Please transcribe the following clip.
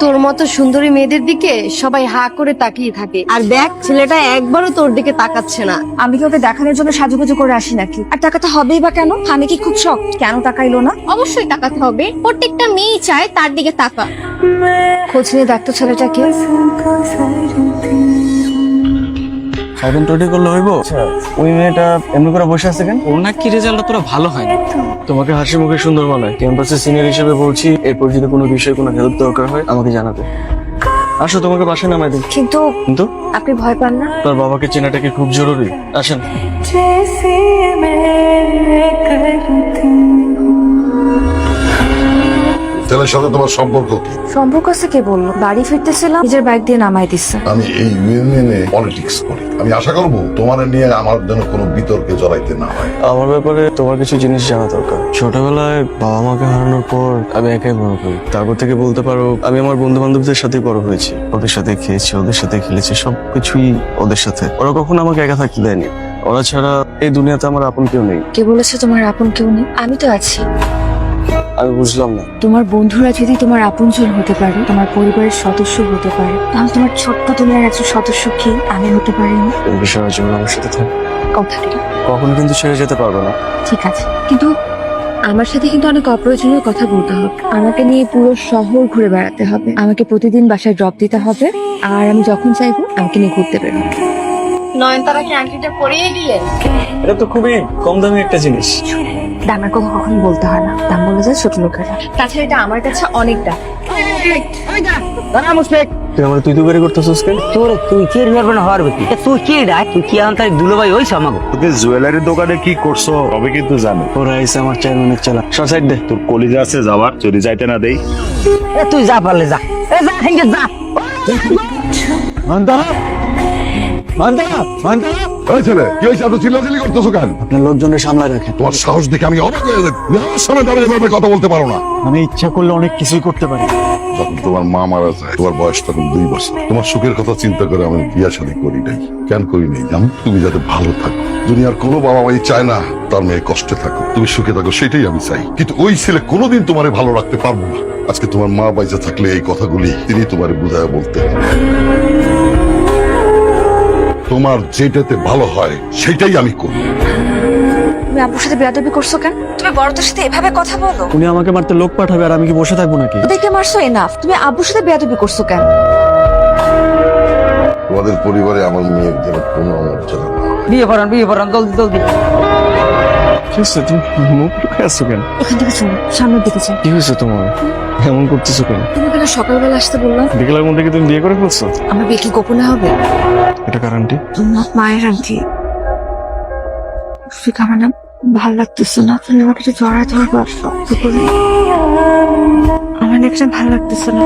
তোর মতো সুন্দরী মেয়েদের দিকে সবাই হা করে তাকিয়ে থাকে, আর দেখ ছেলেটা একবারও তোর দিকে তাকাচ্ছে না। আমি কি ওকে দেখানোর জন্য সাজুগুজু করে আসি নাকি? আর টাকাটা হবেই বা কেন? আমি কি খুব শখ? কেন টাকাইলো না? অবশ্যই তাকাতে হবে, প্রত্যেকটা মেয়েই চায় তার দিকে তাকা। খোঁজ নিয়ে দেখতো ছেলেটাকে। এখন টোটি করলে হইব? ওই মেয়েটা এমনি করে বসে আছে কেন? ওর নাকি রেজাল্ট তোরা ভালো হয় না। তোমাকে হাসি মুখে সুন্দর মানায়। ক্যাম্পাসের সিনিয়র হিসেবে বলছি, এরপর যদি কোনো বিষয়ে কোনো হেল্প দরকার হয় আমাকে জানাবে। আসো, তোমাকে বাসায় নামাই দিই। কিন্তু কিন্তু আপনি ভয় পান না? তোর বাবাকে চেনাটা কি খুব জরুরি? আসেন। ছেলের সাথে তোমার সম্পর্ক কি? সম্পর্ক আছে কে বললো? বাড়ি ফিরতেছিলাম, নিজের বাইক দিয়ে নামাই দিচ্ছে। আমি এই ইউনিয়নে পলিটিক্স করি। আমি আশা করবো তোমার নিয়ে আমার যেন কোনো বিতর্কে জড়াইতে না হয়। আমার ব্যাপারে তোমার কিছু জিনিস জানা দরকার। ছোটবেলায় বাবা মাকে হারানোর পর আমি একাই বড় হই। তারপর থেকে বলতে পারো আমি আমার বন্ধু বান্ধবদের সাথে বড় হয়েছি। ওদের সাথে খেয়েছি, ওদের সাথে খেলেছি, সবকিছুই ওদের সাথে। ওরা কখনো আমাকে একা থাকতে দেয়নি। ওরা ছাড়া এই দুনিয়াতে আমার আপন কেউ নেই। কে বলেছে তোমার আপন কেউ নেই? আমি তো আছি। আমি বুঝলাম না। তোমার বন্ধুরা যদি তোমার আপনজন হতে পারে, তোমার পরিবারের সদস্য হতে পারে, তাহলে তোমার ছোট্ট দুনিয়ার একজন সদস্য কি আমি হতে পারিনি? এই বিষয়ের জন্য আমার সাথে থাক। কথা দিলাম। কখনো কিন্তু ছেড়ে যেতে পারবে না। ঠিক আছে, কিন্তু আমার সাথে কিন্তু অনেক অপ্রয়োজনীয় কথা বলতে হবে। আমাকে নিয়ে পুরো শহর ঘুরে বেড়াতে হবে, আমাকে প্রতিদিন বাসায় ড্রপ দিতে হবে, আর আমি যখন চাইবো আমাকে নিয়ে ঘুরতে বেরোবো। নয়নতারাকে আংটিটা পরিয়ে দিলেন। এটা তো খুবই কম দামি একটা জিনিস। দামের কথা কখনো বলতে হয় না, দাম বলে যায় ছোট লোকেরা। তাছাড়া এটা আমার কাছে অনেক দাম। তুই আমার তুই গাড়ি করতেছিস কেন? তোর তুই কি পারবে না হওয়ার বেটি তুই কি ডাক তুই কি আনতাই দুলোভাই হইছ আমাকে তোকে জুয়েলারি দোকানে কি করছো তবে কিন্তু জানো। ওরা এসে আমার চেয়ারম্যানের চালা সব সাইড দে। তোর কলিজা আছে যাবার, যদি যাইতে না দেই। এ তুই যা পারলে যা, এ যা হেঙ্গে যা। এই ছেলে, কি হয়েছে? এত চিল্লাচিল্লি করতেছো কেন? আপনার লোকজনের সামলায় রাখেন। তোমার সাহস দেখে আমি অবাক হয়ে যাই। আমার সামনে দাঁড়িয়ে এভাবে কথা বলতে পারো না। আমি ইচ্ছা করলে অনেক কিছুই করতে পারি। যখন তোমার মা মারা যায়, তোমার বয়স তখন 2 বছর। তোমার সুখের কথা চিন্তা করে আমি বিয়া শাদী করি নাই। কেন করি নাই জানো? তুমি যাতে ভালো থাকো। দুনিয়ার কোনো বাবা মাই চায় না তার মেয়ে কষ্টে থাকো, তুমি সুখে থাকো, সেটাই আমি চাই। কিন্তু ওই ছেলে কোনোদিন তোমারে ভালো রাখতে পারবো না। আজকে তোমার মা বাইচা থাকলে এই কথাগুলি তিনি তোমারে বুঝায় বলতে। তোমার যেটাতে ভালো হয় সেটাই আমি করি। তুমি আব্বুর সাথে বেয়াদবি করছো কেন? তুমি বড়দের সাথে এভাবে কথা বলো? উনি আমাকে মারতে লোক পাঠাবে আর আমি কি বসে থাকবো নাকি? দেখে মারছো এনাফ। তুমি আব্বুর সাথে বেয়াদবি করছো কেন? তোমাদের পরিবারে আমার মেয়ের যেন কোনো অমর্যাদা না হয়। বিয়ে পড়ান জলদি জলদি। কি হয়েছে? তুমি মুখ লুকে আসছো কেন? এখান থেকে চলো, সামনের দিকে যাও। কি হয়েছে তোমার? এমন করতেছো কেন? তুমি কেন সকালবেলা আসতে বললাম? বিকেলের মধ্যে কি তুমি বিয়ে করে ফেলছো? আমার বিয়ে কি গোপনে হবে? এটা গ্যারান্টি? তোমার মায়ের আন্টি। ঠিক আমার না ভাল লাগতেছে না, তুমি আমাকে একটু জড়ায় ধরবা শক্ত করে। আমার না একটা ভাল লাগতেছে না।